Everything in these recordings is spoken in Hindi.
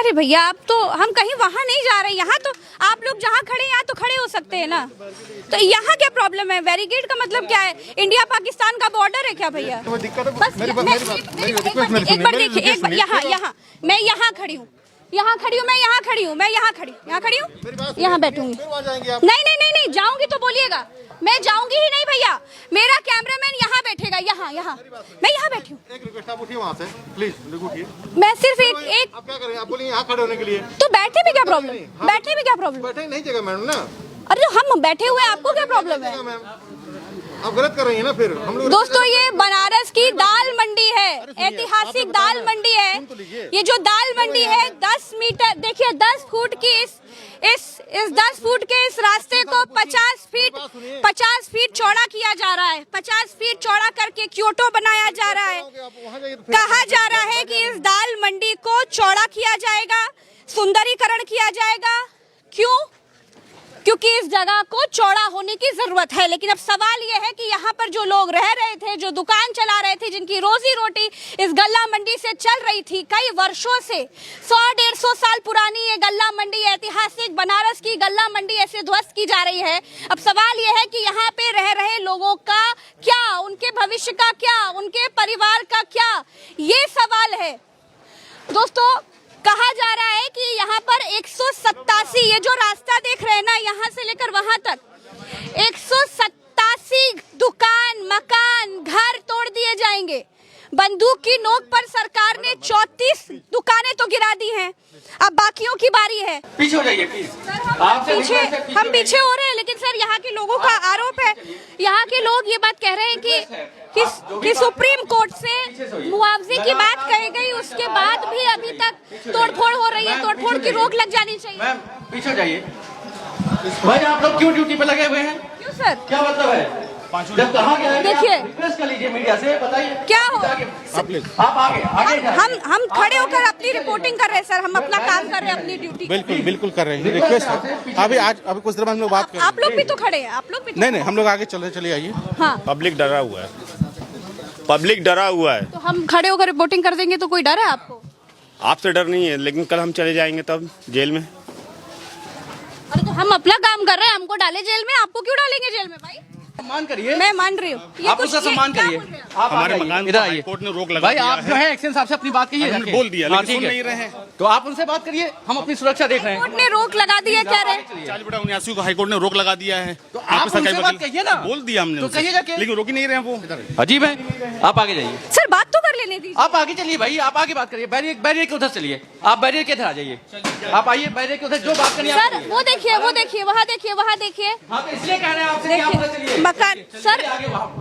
अरे भैया आप तो, हम कहीं वहाँ नहीं जा रहे, यहाँ तो आप लोग जहाँ खड़े हैं यहाँ तो खड़े हो सकते हैं ना, तो यहाँ क्या प्रॉब्लम है? बैरिकेड का मतलब क्या है? इंडिया पाकिस्तान का बॉर्डर है क्या भैया? बस एक बार देखिए, एक बार यहाँ मैं यहाँ खड़ी हूँ, यहाँ खड़ी हूँ, मैं यहाँ खड़ी हूँ, मैं यहाँ खड़ी हूँ, यहाँ बैठूंगी। नहीं जाऊंगी तो बोलिएगा, मैं जाऊंगी ही नहीं भैया, मेरा कैमरामैन यहाँ बैठेगा, यहाँ मैं यहाँ बैठी हूँ। एक रिक्वेस्ट, आप उठिए वहाँ से प्लीज, उठिए। मैं सिर्फ एक आप क्या करें, आप बोलिए यहाँ खड़े होने के लिए, तो बैठने में क्या प्रॉब्लम? बैठने में क्या प्रॉब्लम? बैठे नहीं जगह मैडम ना। अरे हम बैठे हुए, आपको क्या प्रॉब्लम है? आप गलत कर रही हैं ना फिर हम लोग। दोस्तों ये बनारस की दाल मंडी है, ऐतिहासिक दाल मंडी है। ये जो दाल मंडी है 10 मीटर, देखिए 10 फुट की इस 10 फुट के इस रास्ते को 50 फीट चौड़ा किया जा रहा है। 50 फीट चौड़ा करके क्योटो बनाया जा रहा है। कहा जा रहा है कि इस दाल मंडी को चौड़ा किया जाएगा, सुंदरीकरण किया जाएगा। क्यों? क्योंकि इस जगह को चौड़ा होने की जरूरत है। लेकिन अब सवाल यह है कि यहाँ पर जो लोग रह रहे थे, जो दुकान चला रहे थे, जिनकी रोजी रोटी इस गल्ला मंडी से चल रही थी कई वर्षों से, 100-150 साल पुरानी ये गल्ला मंडी, ऐतिहासिक बनारस की गल्ला मंडी ऐसे ध्वस्त की जा रही है। अब सवाल यह है कि यहाँ पे रह रहे लोगों का क्या, उनके भविष्य का क्या, उनके परिवार का क्या, ये सवाल है। दोस्तों कहा जा रहा है कि यहाँ पर 187, ये जो रास्ता देख रहे हैं ना, यहाँ से लेकर वहां तक 187 दुकान, मकान, घर तोड़ दिए जाएंगे। बंदूक की नोक पर सरकार ने 34 दुकानें तो गिरा दी हैं, अब बाकियों की बारी है। पीछे हो जाइए प्लीज। हम पीछे हो रहे हैं, लेकिन सर यहाँ के लोगों का आरोप है, यहाँ के लोग ये बात कह रहे हैं कि सुप्रीम कोर्ट से मुआवजे की बात कही गई, उसके बाद भी अभी तक तोड़फोड़ हो रही है। तोड़फोड़ की रोक लग जानी चाहिए। मैम पीछे हो जाइए। भाई आप लोग क्यों ड्यूटी पे लगे हुए हैं? क्यों सर? क्या मतलब है? जब कहा गया है, देखिए रिक्वेस्ट कर लीजिए मीडिया से, बताइए क्या हो। आप आगे हम खड़े होकर अपनी रिपोर्टिंग कर रहे हैं सर, हम अपना काम कर रहे हैं, अपनी ड्यूटी बिल्कुल कर रहे हैं। रिक्वेस्ट है, अभी कुछ देर बाद हम लोग बात करें। आप लोग भी तो खड़े हैं, आप लोग भी नहीं हम लोग आगे चले आइए। हाँ, पब्लिक डरा हुआ है, पब्लिक डरा हुआ है। तो हम खड़े होकर रिपोर्टिंग कर देंगे तो कोई डर है आपको? आपसे डर नहीं है, लेकिन कल हम चले जाएंगे तब जेल में। अरे तो हम अपना काम कर रहे हैं, हमको डाले जेल में, आपको क्यों डालेंगे जेल में भाई? सम्मान करिए। मैं मान रही हूँ, आप उसका सम्मान करिए। आप हमारे मकान इधर आइए। कोर्ट ने रोक लगा भाई दिया आप जो है एक्शन साहब से अपनी बात कहिए। हमने बोल दिया, लेकिन ठीक सुन है। नहीं रहे हैं। तो आप उनसे बात करिए, हम अपनी सुरक्षा देख रहे हैं। कोर्ट ने रोक लगा दी है, कह रहे हैं 40/79 को हाईकोर्ट ने रोक लगा दिया है। तो आप उनसे बात कहिए ना। बोल दिया हमने तो उनसे, कहिए जाके। लेकिन रोक ही नहीं रहे हैं वो। अजीब है। आप आगे जाइए सर, बात तो कर लेने दीजिए। आप आगे चलिए भाई, आप आगे बात करिए। बैरियर के उधर चलिए, आप बैरियर के इधर आ जाइए। आप आइए बैरियर के उधर, जो बात करनी है सर वो देखिए, वहाँ देखिए। हाँ तो इसलिए कह रहे हैं आपसे कि आप उधर चलिए। मकान सर,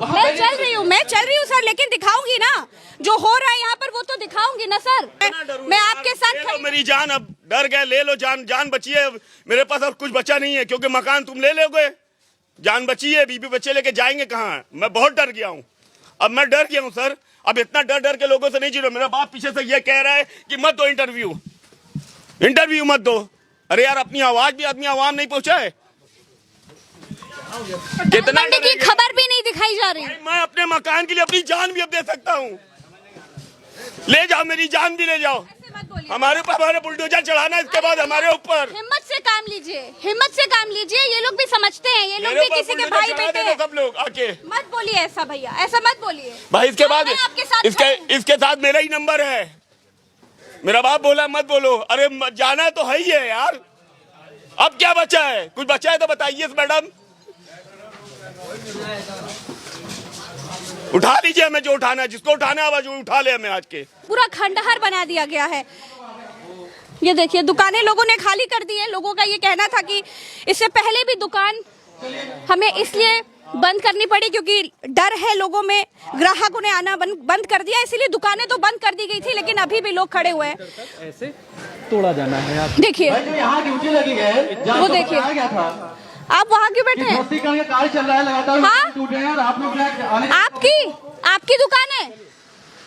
मैं चल रही हूँ सर, लेकिन दिखाऊंगी ना जो हो रहा है यहाँ पर, वो तो दिखाऊंगी ना सर। मैं आपके साथ मेरी जान, अब डर गए, ले लो जान बची है मेरे पास, अब कुछ बचा नहीं है, क्योंकि मकान तुम ले लोगे, जान बची है, बीबी बच्चे लेके जाएंगे कहाँ? मैं बहुत डर गया हूँ, अब मैं डर गया हूँ सर। अब इतना डर के लोगों से नहीं जीरो। मेरा बाप पीछे से ये कह रहा है कि मत दो इंटरव्यू मत दो। अरे यार, अपनी आवाज भी आदमी आवाम नहीं पहुंचा है। कितना की खबर भी नहीं दिखाई जा रही। मैं अपने मकान के लिए अपनी जान भी अब दे सकता हूँ, ले जाओ, मेरी जान भी ले जाओ। हमारे ऊपर हमारे बुलडोजर चढ़ाना, इसके बाद हमारे ऊपर। हिम्मत से काम लीजिए, ये लोग भी समझते हैं, ये लोग भी किसी के भाई बेटे हैं। सब लोग आके मत बोलिए ऐसा भैया, ऐसा मत बोलिए भाई। इसके बाद इसके साथ मेरा ही नंबर है। मेरा बाप बोला मत बोलो। अरे जाना तो है ही है यार, अब क्या बचा है? कुछ बचा है तो बताइए मैडम। उठा लीजिए हमें, जो उठाना है, जिसको उठाना है जो उठा ले हमें। आज के पूरा खंडहर बना दिया गया है। ये देखिए, दुकानें लोगों ने खाली कर दी है। लोगों का ये कहना था कि इससे पहले भी दुकान हमें इसलिए बंद करनी पड़ी क्योंकि डर है लोगों में, ग्राहकों ने आना बंद कर दिया, इसीलिए दुकानें तो बंद कर दी गई थी, लेकिन अभी भी लोग खड़े हुए हैं। ऐसे तोड़ा जाना है। आप देखिए, यहाँ ड्यूटी लगी है, वो देखिए, आप वहाँ क्यों बैठे हैं? कार्य चल रहा है लगातार। हाँ? टूट रहे हैं और आप लोग आपकी दुकान है।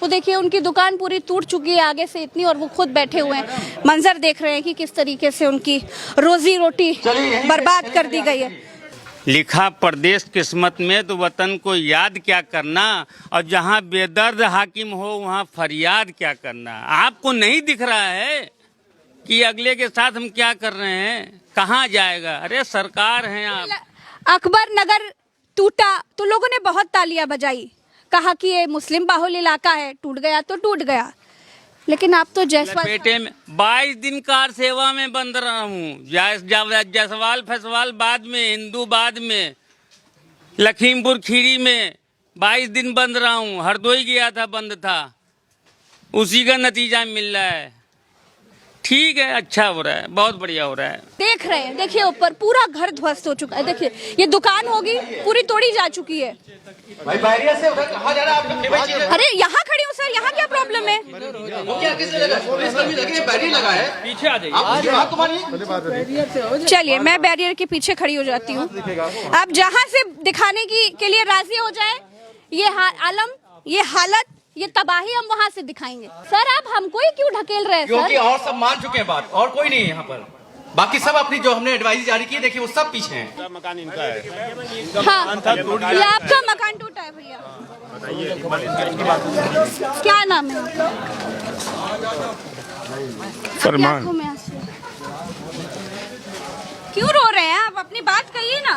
वो देखिए, उनकी दुकान पूरी टूट चुकी है आगे से इतनी, और वो खुद बैठे हुए हैं, मंजर देख रहे हैं कि किस तरीके से उनकी रोजी रोटी बर्बाद कर दी गई है। लिखा परदेश किस्मत में तो वतन को याद क्या करना, और जहाँ बेदर्द हाकिम हो वहाँ फरियाद क्या करना। आपको नहीं दिख रहा है कि अगले के साथ हम क्या कर रहे हैं, कहाँ जाएगा। अरे सरकार है आप। अकबर नगर टूटा तो लोगों ने बहुत तालियां बजाई, कहा कि ये मुस्लिम बाहुल इलाका है, टूट गया तो टूट गया। लेकिन आप तो पेटे में 22 दिन कार सेवा में बंद रहा हूँ। जसवाल फसवाल बाद में, हिंदू बाद में, लखीमपुर खीरी में 22 दिन बंद रहा हूँ। हरदोई गया था, बंद था, उसी का नतीजा मिल रहा है। ठीक है, अच्छा हो रहा है, बहुत बढ़िया हो रहा है। देख रहे हैं, देखिए ऊपर पूरा घर ध्वस्त हो चुका है। देखिए ये दुकान होगी पूरी तोड़ी जा चुकी है। भाई बैरियर से उधर कहाँ जा रहा है आपका? अरे यहाँ खड़ी हूँ सर, यहाँ क्या प्रॉब्लम है? वो क्या किसने लगा? पुलिसकर्मी लगे, बैरियर लगा है। पीछे आ जाइए, आप मुझे हाथ मारिए। चलिए मैं बैरियर के पीछे खड़ी हो जाती हूँ। आप जहाँ से दिखाने के लिए राजी हो जाए, ये आलम, ये हालत, ये तबाही हम वहाँ से दिखाएंगे। सर आप हमको ही क्यों ढकेल रहे हैं सर? क्योंकि और सब मान चुके हैं बात, और कोई नहीं है यहाँ पर। बाकी सब अपनी जो हमने एडवाइस जारी की है, देखिए वो सब पीछे हैं। मकान इनका है। हाँ, ये आपका मकान टूटा है भैया। क्या नाम है आपका? फरमान। क्यों रो रहे हैं आप? अपनी बात कहिए ना,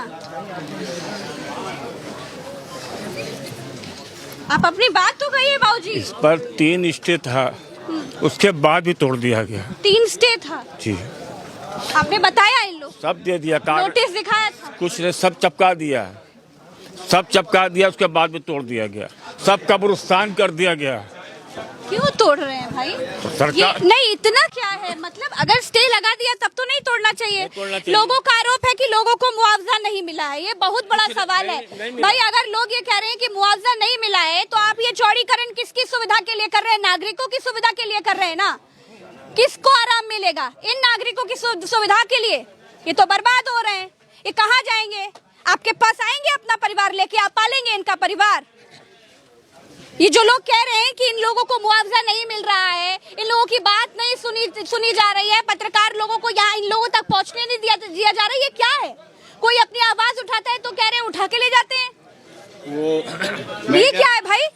आप अपनी बात तो कहिए बाबूजी। इस पर 3 स्टे था, उसके बाद भी तोड़ दिया गया। 3 स्टे था जी, आपने बताया इन लोग? सब दे दिया, नोटिस दिखाया था? कुछ ने सब चपका दिया, सब चपका दिया, उसके बाद भी तोड़ दिया गया, सब कब्रिस्तान कर दिया गया। क्यों तोड़ रहे हैं भाई? सरकार ये नहीं, इतना क्या है मतलब, अगर स्टे लगा दिया तब तो नहीं तोड़ना चाहिए। लोगों का आरोप है कि लोगों को मुआवजा नहीं मिला है, ये बहुत बड़ा सवाल है भाई। अगर लोग ये कह रहे हैं कि मुआवजा नहीं मिला है, तो आप ये चौड़ीकरण किसकी सुविधा के लिए कर रहे हैं? नागरिकों की सुविधा के लिए कर रहे हैं ना। किसको आराम मिलेगा? इन नागरिकों की सुविधा के लिए। ये तो बर्बाद हो रहे हैं। ये कहाँ जाएंगे? आपके पास आएंगे अपना परिवार लेके, आप पालेंगे इनका परिवार? ये जो लोग कह रहे हैं कि इन लोगों को मुआवजा नहीं मिल रहा है, इन लोगों की बात नहीं सुनी जा रही है, पत्रकार लोगों को यहाँ इन लोगों तक पहुँचने नहीं दिया जा रहा है, ये क्या है? कोई अपनी आवाज उठाता है तो कह रहे हैं उठा के ले जाते हैं। ये क्या है भाई?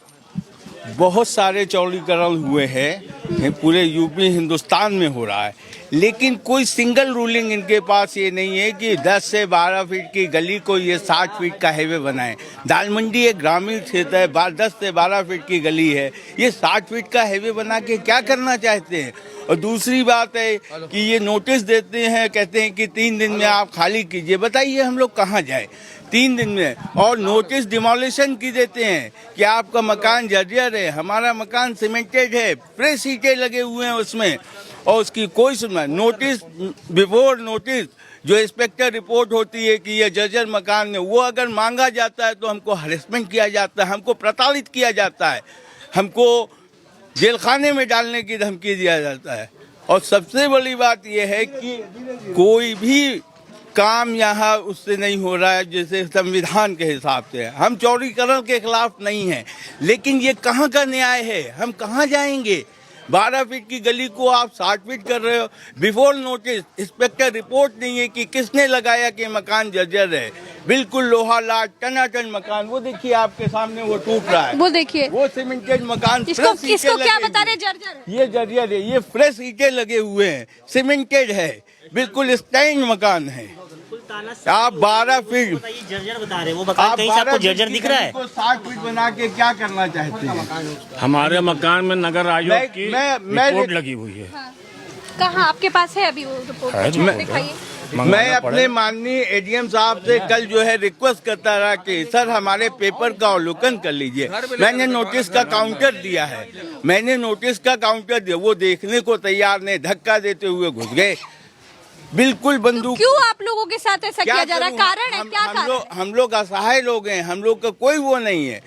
बहुत सारे चौड़ीकरण हुए हैं, पूरे यूपी हिंदुस्तान में हो रहा है, लेकिन कोई सिंगल रूलिंग इनके पास ये नहीं है कि 10 से 12 फीट की गली को ये 60 फीट का हाईवे बनाए। दाल मंडी एक ग्रामीण क्षेत्र है, 10 से 12 फीट की गली है, ये 60 फीट का हाईवे बना के क्या करना चाहते हैं? और दूसरी बात है कि ये नोटिस देते हैं, कहते हैं कि 3 दिन में आप खाली कीजिए। बताइए हम लोग कहाँ जाए 3 दिन में? और नोटिस डिमोलिशन की देते हैं कि आपका मकान जर्जर है। हमारा मकान सीमेंटेड है, फ्रेश ईंटें लगे हुए हैं उसमें, और उसकी कोई सुनवाई। नोटिस बिफोर नोटिस जो इंस्पेक्टर रिपोर्ट होती है कि ये जर्जर मकान में, वो अगर मांगा जाता है तो हमको हरेसमेंट किया जाता है, हमको प्रताड़ित किया जाता है, हमको जेल खाने में डालने की धमकी दिया जाता है। और सबसे बड़ी बात यह है कि कोई भी काम यहाँ उससे नहीं हो रहा है जैसे संविधान के हिसाब से। हम चौड़ीकरण के खिलाफ नहीं हैं, लेकिन ये कहाँ का न्याय है? हम कहाँ जाएंगे? 12 फीट की गली को आप 60 फीट कर रहे हो। बिफोर नोटिस इंस्पेक्टर रिपोर्ट नहीं है कि किसने लगाया कि मकान जर्जर है, बिल्कुल लोहा लाट टनाटन मकान। वो देखिए आपके सामने वो टूट रहा है, वो देखिए, वो सीमेंटेड मकान। इसको क्या बता रहे? जर्जर? ये जर्जर है, ये फ्रेश ईंटें लगे हुए हैं, सीमेंटेड है, बिल्कुल स्टैंड मकान है। आप 12 फीट जर्जर बता रहे, वो मकान कहीं से आपको जर्जर दिख रहा है? 60 फीट बना के क्या करना चाहते हैं? हमारे मकान में नगर आयोग की रिपोर्ट लगी हुई है। हाँ। कहाँ आपके पास है अभी वो रिपोर्ट? दिखाइए। मैं अपने माननीय एडीएम साहब से कल जो है रिक्वेस्ट करता रहा कि सर हमारे पेपर का अवलोकन कर लीजिए। मैंने नोटिस का काउंटर दिया है, मैंने नोटिस का काउंटर दिया, वो देखने को तैयार नहीं, धक्का देते हुए घुस गए। बिल्कुल बंदूक। क्यों आप लोगों के साथ ऐसा किया जा रहा है? कारण है क्या? हम लोग असहाय लोग हैं, हम लोग का कोई वो नहीं है।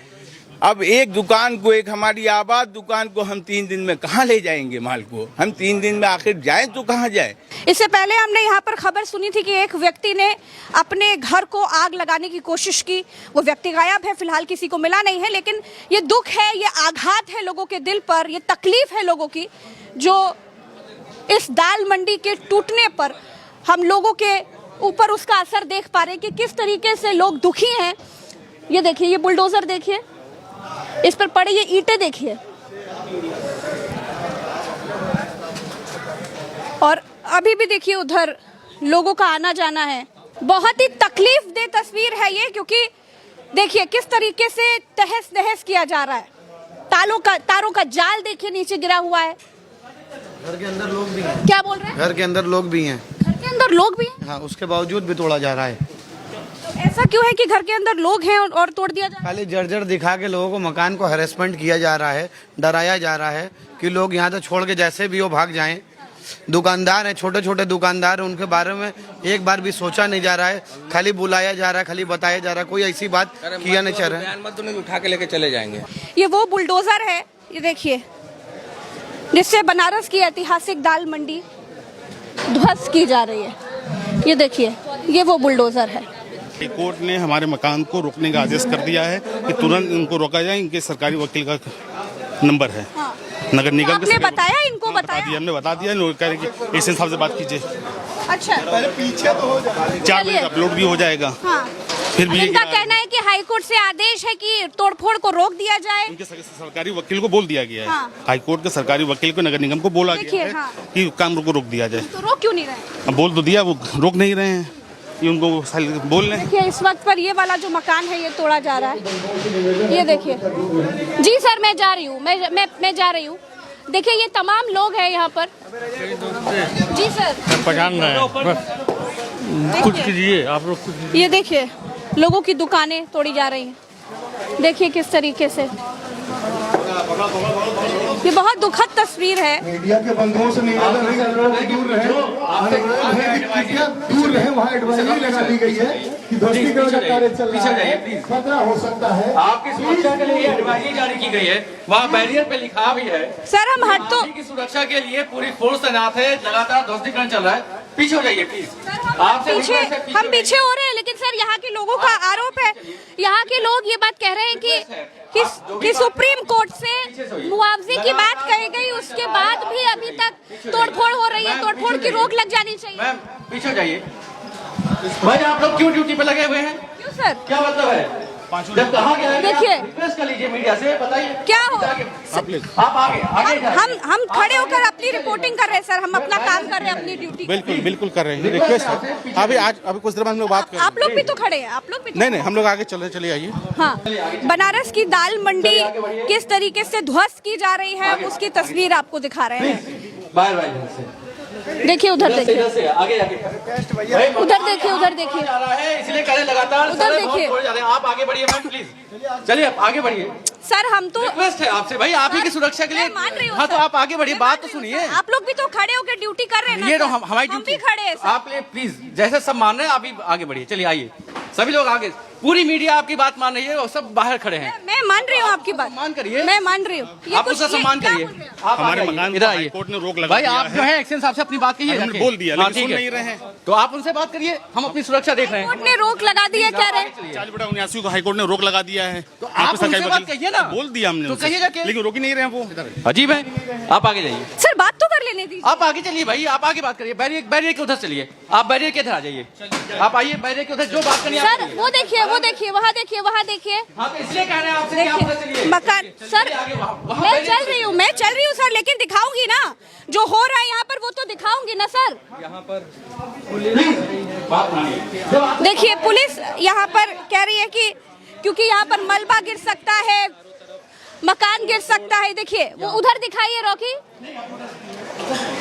अब एक दुकान को, एक हमारी आबाद दुकान को हम 3 दिन में कहाँ ले जाएंगे माल को? हम 3 दिन में आखिर जाएं तो कहाँ जाएं? इससे पहले हमने यहाँ पर खबर सुनी थी कि एक व्यक्ति ने अपने घर को आग लगाने की कोशिश की। वो व्यक्ति गायब है, फिलहाल किसी को मिला नहीं है, लेकिन ये दुख है, ये आघात है लोगों के दिल पर, ये तकलीफ है लोगों की, जो इस दाल मंडी के टूटने पर हम लोगों के ऊपर उसका असर देख पा रहे हैं कि किस तरीके से लोग दुखी हैं। ये देखिए, ये बुलडोजर देखिए, इस पर पड़े ये ईंटें देखिए, और अभी भी देखिए उधर लोगों का आना जाना है। बहुत ही तकलीफ दे तस्वीर है ये, क्योंकि देखिए किस तरीके से तहस नहस किया जा रहा है। तारों का जाल देखिए नीचे गिरा हुआ है। घर के अंदर लोग भी हैं। क्या बोल रहे हैं? घर के अंदर लोग भी हैं। घर के अंदर लोग भी हैं? हाँ, उसके बावजूद भी तोड़ा जा रहा है। तो ऐसा क्यों है कि घर के अंदर लोग हैं और तोड़ दिया जा रहा है? खाली जर्जर दिखा के लोगों को मकान को हैरेसमेंट किया जा रहा है, डराया जा रहा है कि लोग यहाँ से छोड़ के जैसे भी हो भाग जाएं। दुकानदार हैं, छोटे छोटे दुकानदार हैं, उनके बारे में एक बार भी सोचा नहीं जा रहा है। खाली बुलाया जा रहा है, खाली बताया जा रहा है, कोई ऐसी बात किया नहीं चाह रहा है। उठा के लेके चले जाएंगे। ये वो बुलडोजर है, ये देखिए, जिससे बनारस की ऐतिहासिक दाल मंडी ध्वस्त की जा रही है। ये देखिए, ये वो बुलडोजर है। कोर्ट ने हमारे मकान को रोकने का आदेश कर दिया है कि तुरंत इनको रोका जाए। इनके सरकारी वकील का नंबर है। हाँ। नगर निगम आपने बताया इनको? बताया? हमने बता दिया। लोग कह रहे कि एसएन साहब से बात कीजिए। अच्छा, पीछे तो हो जाए, 4 बजे अपलोड भी हो जाएगा। हाँ। फिर भी इनका कहना है कि हाईकोर्ट से आदेश है कि तोड़फोड़ को रोक दिया जाए। उनके सरकारी वकील को बोल दिया गया है। हाँ। हाईकोर्ट के सरकारी वकील को नगर निगम को बोला गया है हाँ। कि काम को रोक दिया जाए। तो रोक क्यों नहीं रहे? अब बोल तो दिया, वो रोक नहीं रहे हैं। ये उनको बोल रहे हैं। देखिए इस वक्त पर ये वाला जो मकान है ये तोड़ा जा रहा है। ये देखिए। जी सर, मैं जा रही हूँ, मैं जा रही हूँ। देखिए ये तमाम लोग हैं यहाँ पर। जी सर, पहचान रहे हैं, कुछ कीजिए आप लोग। ये देखिए लोगों की दुकानें तोड़ी जा रही हैं। देखिए किस तरीके से, ये बहुत दुखद तस्वीर है। मीडिया के बंधुओं से निवेदन है कि लोग दूर रहे, वहाँ एडवाइजरी लगा दी गई है कि ध्वस्तीकरण का कार्य चल रहा है, खतरा हो सकता है। आपकी सुरक्षा के लिए एडवाइजरी जारी की गई है, वहाँ बैरियर पे लिखा भी है। सर हम हट तो की सुरक्षा के लिए पूरी फोर्स तैनात है, लगातार ध्वस्तीकरण चल रहा है। पीछे हो जाइए प्लीज। हम पीछे हो रहे हैं, लेकिन सर यहाँ के लोगों का आरोप है, यहाँ के लोग ये बात कह रहे हैं कि सुप्रीम कोर्ट से मुआवजे की बात कही गई, उसके बाद भी अभी तक तोड़फोड़ हो रही है। तोड़फोड़ की रोक लग जानी चाहिए। मैम पीछे हो जाइए। भाई आप लोग क्यों ड्यूटी पे लगे हुए हैं? क्यों सर? क्या मतलब है? जब कहा गया है देखिए, रिक्वेस्ट कर लीजिए मीडिया से, बताइए क्या हो। आप आगे हम खड़े होकर अपनी रिपोर्टिंग कर रहे हैं सर, हम अपना काम कर रहे हैं, अपनी ड्यूटी। बिल्कुल कर रहे हैं। रिक्वेस्ट है। अभी कुछ देर बाद हम लोग बात करेंगे। आप लोग भी तो खड़े हैं, आप लोग भी तो नहीं, हम लोग आगे चले आइए। हाँ, बनारस की दाल मंडी किस तरीके से ध्वस्त की जा रही है, उसकी तस्वीर आपको दिखा रहे हैं। बाय देखिए उधर देखिए, आगे उधर देखिए, इसलिए करें लगातार। उधर देखिए। आप आगे बढ़िए मैम प्लीज। चलिए आप आगे बढ़िए। सर हम तो रिक्वेस्ट है आपसे भाई, आप ही की सुरक्षा के लिए। मैं मान रही हूँ हाँ तो सर। आप आगे बढ़िए, बात तो सुनिए। आप लोग भी तो खड़े होकर ड्यूटी कर रहे हैं ना। ये तो सर? हमारी हम ड्यूटी भी खड़े हैं सर। आप प्लीज जैसे सब मान रहे हैं, आप भी आगे बढ़िए। चलिए आइए, सभी लोग आगे। पूरी मीडिया आपकी बात मान रही है और सब बाहर खड़े हैं। मैं मान रही हूँ आपकी बात, सम्मान करिए। मैं मान रही हूँ। आप उसका सम्मान करिए। आप हमारे मकान इधर को आइए। हाईकोर्ट ने रोक लगा भाई दिया आप जो है एक्शन साहब से अपनी बात कहिए। हमने बोल दिया, लेकिन सुन नहीं रहे हैं। तो आप उनसे बात करिए, हम अपनी सुरक्षा देख रहे हैं। कोर्ट ने रोक लगा दी है, कह रहे हैं 40/79 को हाईकोर्ट ने रोक लगा दिया है। तो आप उनसे बात कहिए ना। बोल दिया हमने तो उनसे, कहिए जाके। लेकिन रोक ही नहीं रहे हैं वो। अजीब है। आप आगे जाइए। सर बात तो कर लेने दीजिए। आप आगे चलिए भाई, आप आगे बात करिए। बैरियर के उधर चलिए, आप बैरियर के इधर आ जाइए। आप आइए बैरियर के उधर, जो बात करनी है आप सर करिए। वो देखिए, वहाँ देखिए। हाँ तो इसलिए कह रहे हैं आपसे कि आप उधर चलिए। मकान सर, मैं चल रही हूँ सर, लेकिन दिखाऊंगी ना जो हो रहा है यहाँ पर, वो तो दिखाऊंगी ना सर। यहाँ पर देखिए पुलिस यहाँ पर कह रही है कि क्योंकि यहाँ पर मलबा गिर सकता है, मकान गिर सकता है। देखिए वो उधर दिखाइए रॉकी,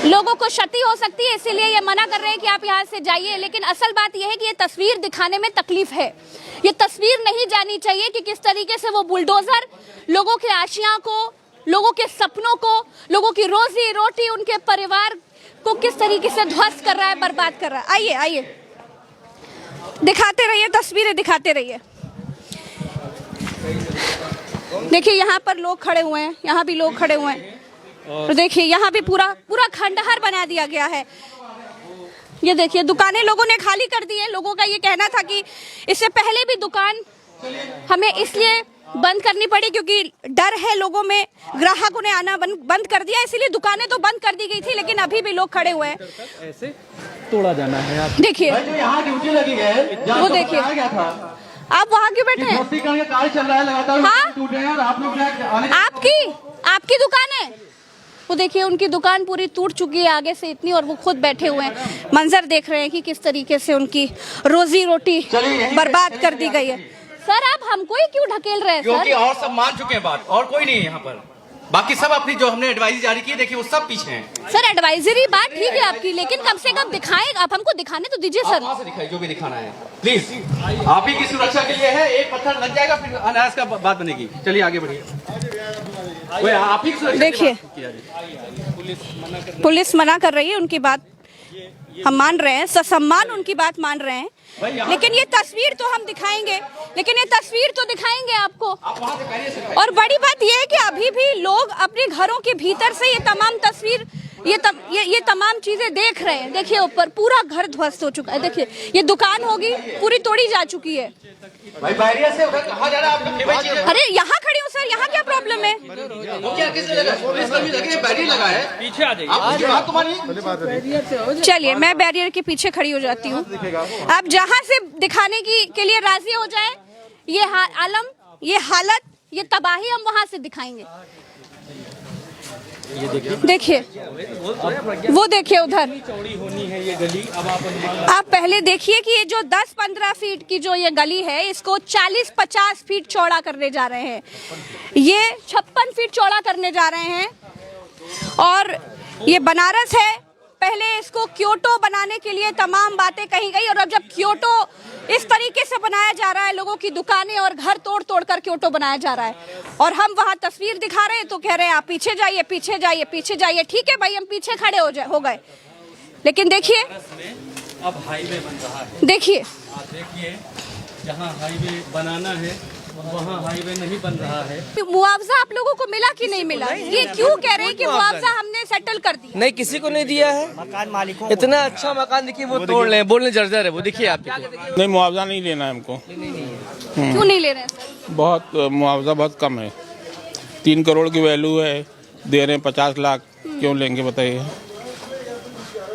लोगों को क्षति हो सकती है, इसीलिए ये मना कर रहे हैं कि आप यहाँ से जाइए। लेकिन असल बात यह है कि ये तस्वीर दिखाने में तकलीफ है। ये तस्वीर नहीं जानी चाहिए कि किस तरीके से वो बुलडोजर लोगों के आशियां को, लोगों के सपनों को, लोगों की रोजी रोटी, उनके परिवार को किस तरीके से ध्वस्त कर रहा है, बर्बाद कर रहा है। आइए दिखाते रहिए, तस्वीरें दिखाते रहिए। देखिए यहाँ पर लोग खड़े हुए हैं, यहाँ भी लोग खड़े हुए हैं। और देखिए यहाँ भी पूरा खंडहर बना दिया गया है। ये देखिए दुकानें लोगों ने खाली कर दी है। लोगों का ये कहना था कि इससे पहले भी दुकान हमें इसलिए बंद करनी पड़ी क्योंकि डर है लोगों में, ग्राहकों ने आना बंद कर दिया, इसीलिए दुकानें तो बंद कर दी गई थी, लेकिन अभी भी लोग खड़े हुए हैं। ऐसे तोड़ा जाना है। देखिए यहाँ ड्यूटी लगी है, वो देखिए, आप वहाँ क्यों बैठे हैं? कार्य चल रहा है लगातार। हाँ? टूट रहे हैं और आप लोग आपकी दुकान है, वो देखिए उनकी दुकान पूरी टूट चुकी है आगे से इतनी, और वो खुद बैठे हुए हैं, मंजर देख रहे हैं कि किस तरीके से उनकी रोजी रोटी बर्बाद कर दी गई है। सर आप हमको ही क्यों ढकेल रहे हैं? क्योंकि और सब मान चुके हैं बात, और कोई नहीं है यहाँ पर। बाकी सब अपनी जो हमने एडवाइजरी जारी की देखिए वो सब पीछे हैं। सर एडवाइजरी बात ठीक है आपकी, लेकिन कम से कम दिखाएं, आप हमको दिखाने तो दीजिए सर। वहाँ से दिखाइए जो भी दिखाना है प्लीज। आप ही की सुरक्षा के लिए है, एक पत्थर लग जाएगा फिर अनायास का बात बनेगी। चलिए आगे बढ़िए। आप ही की सुरक्षा देखिए पुलिस मना कर रही है, उनकी बात हम मान रहे हैं, ससम्मान उनकी बात मान रहे हैं, लेकिन ये तस्वीर तो हम दिखाएंगे, आपको। और बड़ी बात ये है कि अभी भी लोग अपने घरों के भीतर से ये तमाम तस्वीर, ये तमाम चीजें देख रहे हैं। देखिए ऊपर पूरा घर ध्वस्त हो चुका है, देखिए ये दुकान होगी पूरी तोड़ी जा चुकी है। भाई बैरियर से उधर कहाँ जा रहा है? अरे यहाँ खड़ी हूँ सर, यहाँ क्या प्रॉब्लम है? वो क्या किसने लगा? पुलिसकर्मी लगे, बैरियर लगा है। पीछे आ जाइए। चलिए मैं बैरियर के पीछे खड़ी हो जाती हूँ, आप जहाँ से दिखाने के लिए राजी हो जाए। ये आलम, ये हालत, ये तबाही हम वहाँ से दिखाएंगे। देखिए वो देखिए उधर, आप पहले देखिए कि ये जो 10-15 फीट की जो ये गली है, इसको 40-50 फीट चौड़ा करने जा रहे हैं, ये 56 फीट चौड़ा करने जा रहे हैं। और ये बनारस है, पहले इसको क्योटो बनाने के लिए तमाम बातें कही गई, और अब जब क्योटो इस तरीके से बनाया जा रहा है, लोगों की दुकानें और घर तोड़ तोड़ कर क्योटो बनाया जा रहा है, और हम वहाँ तस्वीर दिखा रहे हैं तो कह रहे हैं आप पीछे जाइए, पीछे जाइए, पीछे जाइए। ठीक है भाई, हम पीछे खड़े हो गए, लेकिन देखिए अब हाईवे बन रहा है। देखिए आप देखिए जहाँ हाईवे बनाना है वहाँ हाईवे नहीं बन रहा है। मुआवजा आप लोगों को मिला कि नहीं मिला? ये क्यों कह रहे हैं कि मुआवजा हमने सेटल कर दिया? नहीं, किसी को नहीं दिया है। मकान मालिकों इतना अच्छा मकान देखिए वो तोड़ रहे हैं, बोलने जर्जर है वो। देखिए आप, नहीं मुआवजा नहीं लेना है हमको। क्यों नहीं ले रहे हैं सर? बहुत मुआवजा बहुत कम है, 3 करोड़ की वैल्यू है, दे रहे हैं 50 लाख, क्यों लेंगे बताइए?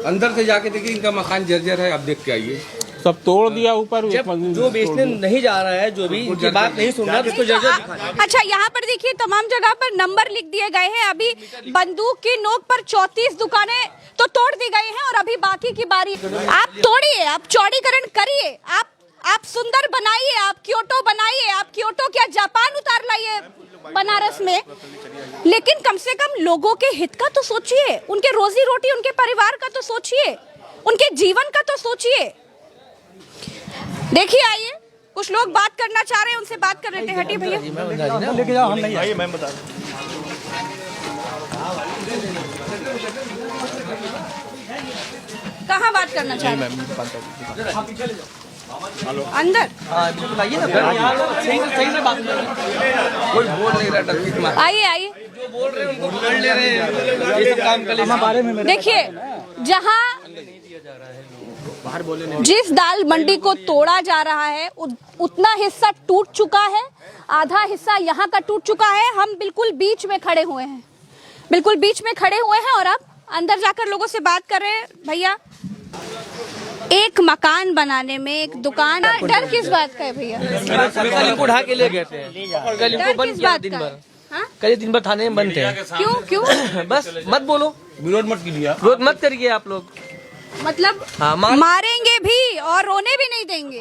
अंदर से जाके देखिए इनका मकान जर्जर है, अब देख के आइए। सब तोड़ दिया ऊपर। जो बेचने नहीं जा रहा है, जो भी उनकी बात नहीं सुन रहा, उसको जर्जर दिखाना। अच्छा यहाँ पर देखिए तमाम जगह पर नंबर लिख दिए गए हैं। अभी बंदूक की नोक पर 34 दुकानें तो तोड़ दी गई हैं, और अभी बाकी की बारी। आप तोड़िए, आप चौड़ीकरण करिए, आप सुंदर बनाइए, आप क्योटो बनाइए, आप क्योटो क्या जापान उतार लाइए बनारस में, लेकिन कम से कम लोगों के हित का तो सोचिए, उनके रोजी रोटी, उनके परिवार का तो सोचिए, उनके जीवन का तो सोचिए। देखिए आइए, कुछ लोग बात करना चाह रहे हैं, उनसे बात कर लेते हैं। हटिए भैया, लेके जाओ, हम नहीं आइए, मैं बता कहाँ बात करना चाह रहे हैं? अंदर आइए ना, सही से बात कोई बोल नहीं रहा। आइए, जो बोल रहे हैं उनको पकड़ ले रहे हैं, ये सब काम कर ले। देखिए जहाँ जिस दाल मंडी को तोड़ा जा रहा है उतना हिस्सा टूट चुका है, आधा हिस्सा यहाँ का टूट चुका है। हम बिल्कुल बीच में खड़े हुए हैं, और अब अंदर जाकर लोगों से बात कर रहे हैं। भैया, एक मकान बनाने में, एक दुकान, डर किस बात का है भैया? कल इनको उठा के ले गए थे और कल इनको बंद किया दिन भर। कल दिन भर थाने में बंद थे। क्यों? बस मत बोलो, विरोध मत करिए आप लोग। मतलब मारेंगे भी और रोने भी नहीं देंगे,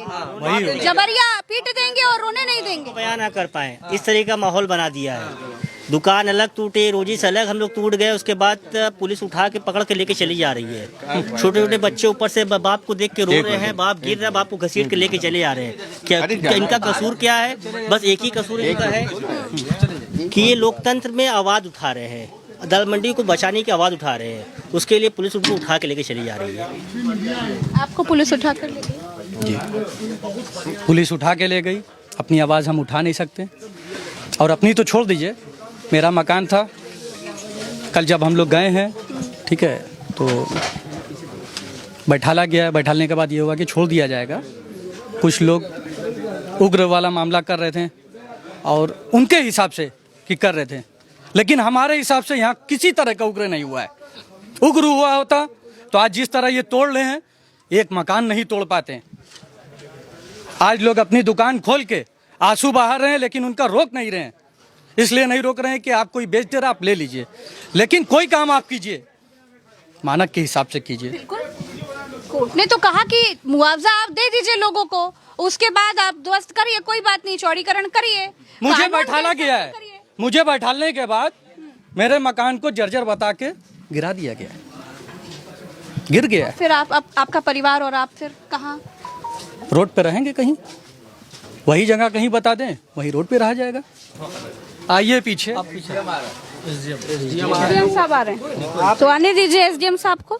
जबरिया पीट देंगे और रोने नहीं देंगे। बयान ना कर पाए, इस तरह का माहौल बना दिया है। दुकान अलग टूटे, रोजी से अलग हम लोग टूट गए, उसके बाद पुलिस उठा के पकड़ के लेके चली जा रही है। छोटे छोटे बच्चे ऊपर से बाप को देख के रो रहे हैं, बाप गिर रहा है, बाप को घसीट के लेके चले जा रहे हैं। क्या इनका कसूर क्या है? बस एक ही कसूर इनका है कि ये लोकतंत्र में आवाज उठा रहे हैं, दाल मंडी को बचाने की आवाज उठा रहे हैं, उसके लिए पुलिस उनको उठा के लेके चली जा रही है। आपको पुलिस उठा कर ले गई? जी, पुलिस उठा के ले गई। अपनी आवाज़ हम उठा नहीं सकते, और अपनी तो छोड़ दीजिए, मेरा मकान था। कल जब हम लोग गए हैं, ठीक है, तो बैठाला गया, बैठालने के बाद ये हुआ कि छोड़ दिया जाएगा। कुछ लोग उग्र वाला मामला कर रहे थे, और उनके हिसाब से कि कर रहे थे, लेकिन हमारे हिसाब से यहाँ किसी तरह का उग्र नहीं हुआ है। उग्र हुआ होता तो आज जिस तरह ये तोड़ रहे हैं, एक मकान नहीं तोड़ पाते। आज लोग अपनी दुकान खोल के आंसू बहा रहे हैं, लेकिन उनका रोक नहीं रहे हैं। इसलिए नहीं रोक रहे हैं कि आप कोई बेच दे रहा आप ले लीजिए, लेकिन कोई काम आप कीजिए मानक के हिसाब से कीजिए। बिल्कुल, कोर्ट ने तो कहा कि मुआवजा आप दे दीजिए लोगों को, उसके बाद आप ध्वस्त करिए, कोई बात नहीं, चौड़ीकरण करिए। मुझे बैठाला गया है, मुझे बैठालने के बाद मेरे मकान को जर्जर बता के गिरा दिया गया, गिर गया। फिर आपका परिवार और आप फिर कहाँ? रोड पे रहेंगे कहीं, वही जगह कहीं बता दें, वही रोड पे रहा जाएगा। आइए पीछे, एसडीएम साहब आ रहे हैं, तो आने दीजिए एसडीएम साहब को।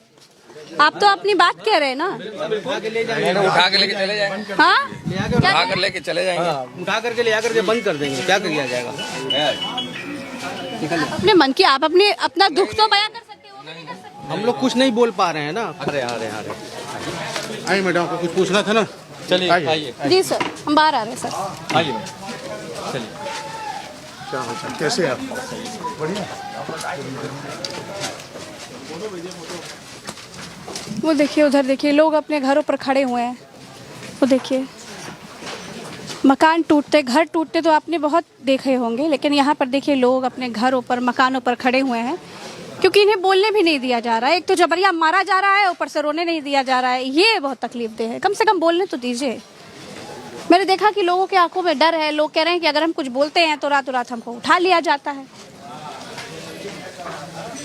आप तो अपनी बात कह रहे हैं ना, उठा के लेके चले जाएंगे। हाँ, उठा कर लेके चले जाएंगे, उठा करके ले आकर के बंद कर देंगे, क्या किया जाएगा? अपने मन की आप अपना दुख तो बयां कर सकते हो, नहीं कर सकते। हम लोग कुछ नहीं बोल पा रहे हैं ना। अरे आइए मैडम, आपको कुछ पूछना था ना। चलिए आइए। जी सर, हम बाहर आ रहे हैं सर। आइए चलिए। क्या हाल चाल, कैसे आप? बढ़िया। वो देखिए, उधर देखिए, लोग अपने घरों पर खड़े हुए हैं। वो देखिए, मकान टूटते, घर टूटते तो आपने बहुत देखे होंगे, लेकिन यहाँ पर देखिए लोग अपने घरों पर, मकानों पर खड़े हुए हैं, क्योंकि इन्हें बोलने भी नहीं दिया जा रहा है। एक तो जबरिया मारा जा रहा है, ऊपर से रोने नहीं दिया जा रहा है। ये बहुत तकलीफ दे है, कम से कम बोलने तो दीजिए। मैंने देखा कि लोगों की आंखों में डर है, लोग कह रहे हैं कि अगर हम कुछ बोलते हैं तो रातों रात हमको उठा लिया जाता है।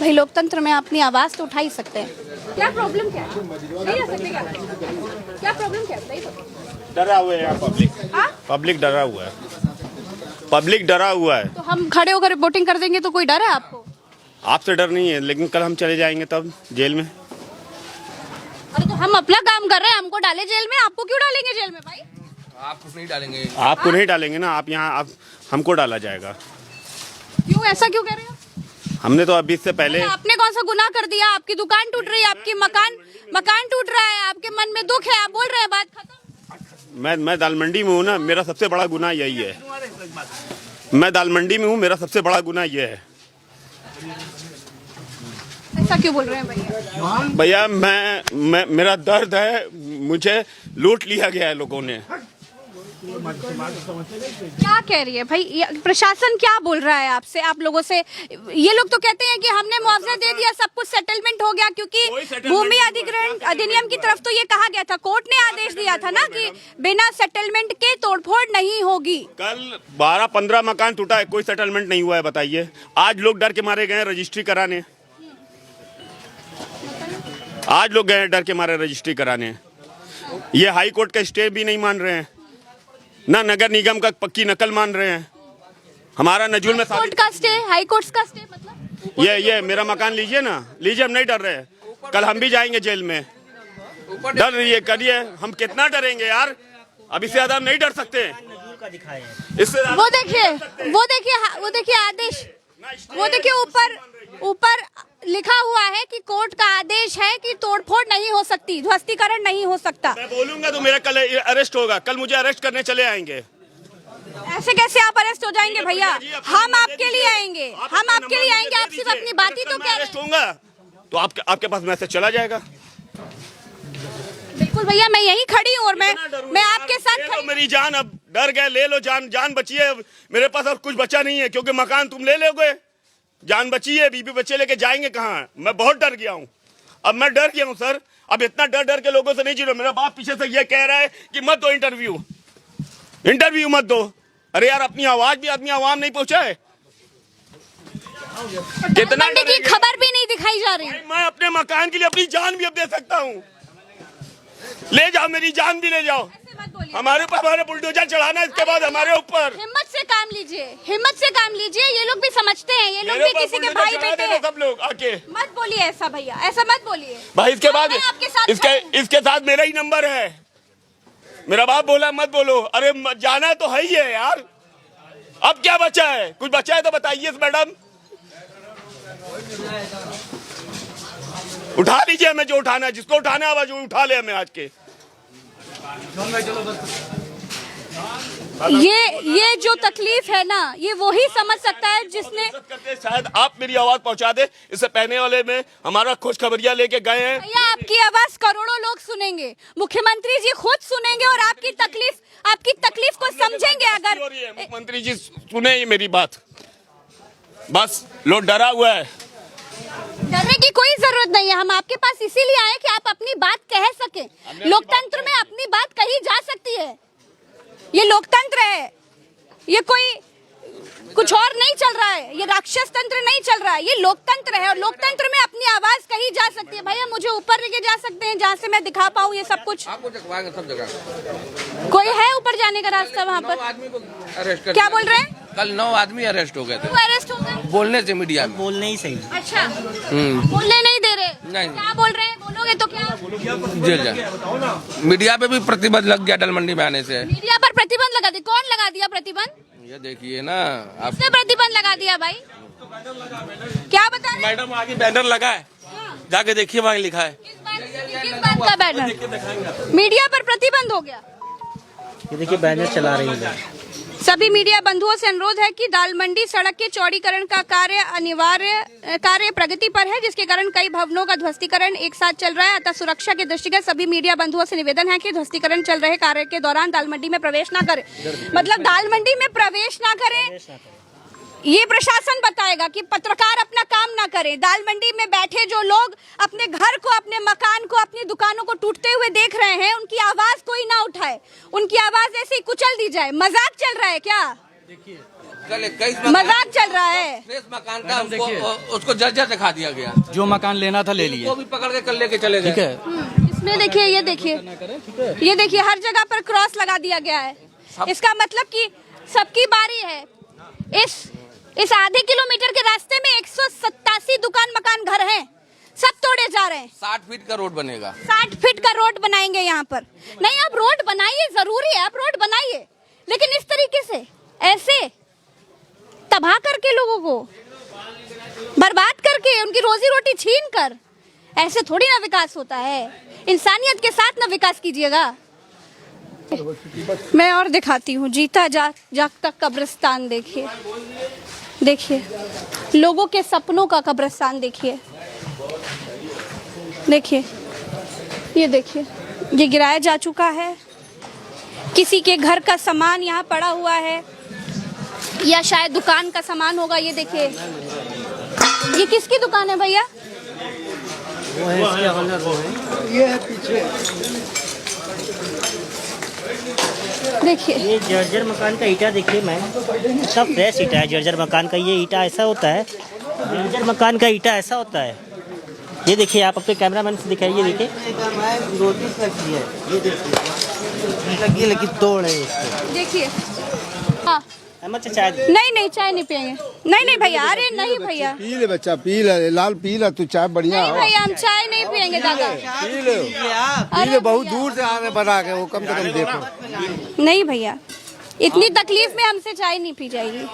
भाई, लोकतंत्र में अपनी आवाज़ तो उठा ही सकते हैं। क्या प्रॉब्लम क्या है? नहीं आ सकते क्या? क्या प्रॉब्लम क्या है? डरा हुआ है यहाँ पब्लिक। पब्लिक डरा हुआ है, पब्लिक डरा हुआ है। तो हम खड़े होकर रिपोर्टिंग कर देंगे तो कोई डर है आपको? आपसे डर नहीं है, लेकिन कल हम चले जाएंगे तब जेल में। अरे तो हम अपना काम कर रहे हैं, हमको डाले जेल में, आपको क्यों डालेंगे जेल में भाई? आपको नहीं डालेंगे, आपको नहीं डालेंगे ना, आप यहाँ हमको डाला जाएगा। क्यों, ऐसा क्यों कह रहे हो? हमने तो अभी से पहले, आपने कौन सा गुनाह कर दिया? आपकी दुकान टूट रही है, आपकी मकान टूट रहा है, आपके मन में दुख है, आप बोल रहे हैं, बात खत्म। मैं दाल मंडी में हूँ ना, मेरा सबसे बड़ा गुनाह यही है। मैं दाल मंडी में हूँ, मेरा सबसे बड़ा गुनाह यह है। ऐसा क्यों बोल रहे हैं भैया? भैया, मेरा दर्द है, मुझे लूट लिया गया है लोगों ने। क्या कह रही है भाई प्रशासन, क्या बोल रहा है आपसे, आप लोगों से? ये लोग तो कहते हैं कि हमने मुआवजा दे दिया, सब कुछ सेटलमेंट हो गया, क्योंकि भूमि अधिग्रहण अधिनियम की तरफ तो ये कहा गया था, कोर्ट ने आदेश दिया था ना कि बिना सेटलमेंट के तोड़फोड़ नहीं होगी। कल 12-15 मकान टूटा है, कोई सेटलमेंट नहीं हुआ है, बताइए। आज लोग डर के मारे गए रजिस्ट्री कराने, आज लोग गए डर के मारे रजिस्ट्री कराने। ये हाई कोर्ट का स्टे भी नहीं मान रहे हैं, ना नगर निगम का पक्की नकल मान रहे हैं। हमारा नजूल में कोर्ट का स्टे, हाई कोर्ट का स्टे मतलब ये मेरा मकान लीजिए ना, लीजिए, हम नहीं डर रहे। कल हम भी जाएंगे जेल में, डर ये करिए, हम कितना डरेंगे यार, अब इससे ज्यादा हम नहीं डर सकते। इससे वो देखिए आदेश, वो देखिए ऊपर लिखा हुआ है कि कोर्ट का आदेश है कि तोड़फोड़ नहीं हो सकती, ध्वस्तीकरण नहीं हो सकता। मैं बोलूंगा तो मेरा कल अरेस्ट होगा, कल मुझे अरेस्ट करने चले आएंगे। ऐसे कैसे आप अरेस्ट हो जाएंगे भैया? हम आपके लिए आएंगे, हम आपके लिए आएंगे, आप सिर्फ अपनी बात ही तो कह रहे हैं। होगा तो आपके पास मैसेज चला जाएगा। बिल्कुल भैया, मैं यहीं खड़ी हूँ और मैं आपके साथ खड़ी। मेरी जान, अब डर गए, ले लो जान बची है। मेरे पास और कुछ बचा नहीं है, क्योंकि मकान तुम ले लोगे, जान बची है, बीबी बच्चे लेके जाएंगे कहाँ? मैं बहुत डर गया हूँ, अब मैं डर गया हूँ सर। अब इतना डर के लोगों से नहीं जी रहा। मेरा बाप पीछे से ये कह रहा है कि मत दो इंटरव्यू मत दो। अरे यार, अपनी आवाज भी आदमी आवाम नहीं पहुंचा है। कितना की खबर भी नहीं दिखाई जा रही। मैं अपने मकान के लिए अपनी जान भी अब दे सकता हूँ, ले जाओ, मेरी जान भी ले जाओ। हमारे ऊपर हमारे बुलडोजर चढ़ाना, इसके बाद हमारे ऊपर। हिम्मत से काम लीजिए, हिम्मत से काम लीजिए। ये लोग भी समझते हैं, ये लोग भी किसी के भाई बेटे हैं। सब लोग आके मत बोलिए ऐसा भैया, ऐसा मत बोलिए भाई। इसके बाद इसके साथ मेरा ही नंबर है। मेरा बाप बोला मत बोलो। अरे जाना तो है ही है यार, अब क्या बचा है? कुछ बचा है तो बताइए मैडम। उठा लीजिए हमें जो उठाना है, जिसको उठाना है जो उठा ले हमें आज के। ये जो तकलीफ है ना, ये वो ही समझ सकता है जिसने। शायद आप मेरी आवाज पहुंचा दे। इससे पहले वाले में हमारा खुशखबरियां लेके गए हैं। भैया, आपकी आवाज करोड़ों लोग सुनेंगे, मुख्यमंत्री जी खुद सुनेंगे और आपकी तकलीफ को समझेंगे। अगर मुख्यमंत्री जी सुने ही मेरी बात, बस लोग डरा हुआ है। डरने की कोई जरूरत नहीं है। हम आपके पास इसीलिए आए कि आप अपनी बात कह सकें। लोकतंत्र में अपनी बात कही जा सकती है। ये लोकतंत्र है, ये कोई कुछ और नहीं चल रहा है, ये राक्षस तंत्र नहीं चल रहा है, ये लोकतंत्र है और लोकतंत्र में अपनी आवाज कही जा सकती है। भैया मुझे ऊपर लेके जा सकते हैं जहाँ से मैं दिखा पाऊँ ये सब कुछ? आपको दिखवाएंगे सब जगह। कोई है ऊपर जाने का रास्ता वहाँ पर? आदमी को अरेस्ट कर, क्या बोल रहे हैं? कल 9 आदमी अरेस्ट हो गए थे। क्यों अरेस्ट हो गए? बोलने से मीडिया में। बोलने ही सही। अच्छा, बोलने नहीं दे रहे? नहीं। क्या बोल रहे हैं? बोलोगे तो क्या? जेल जा। मीडिया पे भी प्रतिबंध लग गया दाल मंडी में आने से। मीडिया पर प्रतिबंध लगा दिया? कौन लगा दिया प्रतिबंध? ये देखिए ना आप। किसने प्रतिबंध लगा दिया भाई? क्या बता रहे हैं? मैडम आगे बैनर लगा है, जाके देखिए वहाँ लिखा है। किस बात का बैनर? मीडिया पर प्रतिबंध हो गया। ये देखिए बैनर चला रही है। सभी मीडिया बंधुओं से अनुरोध है कि दाल मंडी सड़क के चौड़ीकरण का कार्य प्रगति पर है, जिसके कारण कई भवनों का ध्वस्तीकरण एक साथ चल रहा है। अतः सुरक्षा के दृष्टिगत सभी मीडिया बंधुओं से निवेदन है कि ध्वस्तीकरण चल रहे कार्य के दौरान दाल मंडी में प्रवेश न करें। मतलब दाल मंडी में प्रवेश न करें, ये प्रशासन बताएगा कि पत्रकार अपना काम ना करें। दाल मंडी में बैठे जो लोग अपने घर को, अपने मकान को, अपनी दुकानों को टूटते हुए देख रहे हैं, उनकी आवाज कोई ना उठाए, उनकी आवाज ऐसे ही कुचल दी जाए। मजाक चल रहा है क्या? मजाक चल रहा है। मकान का उसको जर्जर दिखा दिया गया। जो मकान लेना था ले लिए, वो भी पकड़ के कल लेके चले गए। ठीक है। इसमें देखिए, ये देखिए हर जगह पर क्रॉस लगा दिया गया है। इसका मतलब कि सबकी बारी है। इस आधे किलोमीटर के रास्ते में 187 दुकान मकान घर हैं, सब तोड़े जा रहे हैं। 60 फीट का रोड बनेगा। 60 फीट का रोड बनाएंगे यहाँ पर। नहीं, आप रोड बनाइए, जरूरी है, आप रोड बनाइए, लेकिन इस तरीके से ऐसे तबाह करके, लोगों को बर्बाद करके, उनकी रोजी रोटी छीन कर, ऐसे थोड़ी ना विकास होता है। इंसानियत के साथ ना विकास कीजिएगा। मैं और दिखाती हूँ, जीता जागता कब्रिस्तान। देखिए देखिए, लोगों के सपनों का कब्रिस्तान। देखिए देखिए, ये देखिए, ये गिराया जा चुका है। किसी के घर का सामान यहाँ पड़ा हुआ है, या शायद दुकान का सामान होगा। ये देखिए, ये किसकी दुकान है भैया? वो है इसके ऑनर, वो है। ये है पीछे। देखिए, ये जर्जर मकान का ईटा देखिए मैम, इतना फ्रेश ईटा है जर्जर मकान का। ये ईटा ऐसा होता है, जर्जर मकान का ईटा ऐसा होता है। ये देखिए, आप अपने कैमरामैन से दिखाइए। देखिए नोटिस रखी है, ये देखिए, लेकिन तोड़ है इसको। देखिए। हाँ, चाय नहीं चाय नहीं पियेंगे। नहीं भैया, अरे नहीं भैया, पी ले बच्चा, पी ले लाल, पी ले तू चाय बढ़िया। नहीं भैया, हम चाय नहीं पियेंगे दादा। पी ले, बहुत दूर से आ रहे बना के, वो कम से कम देखो। नहीं भैया, इतनी तकलीफ में हमसे चाय नहीं पी जाएगी।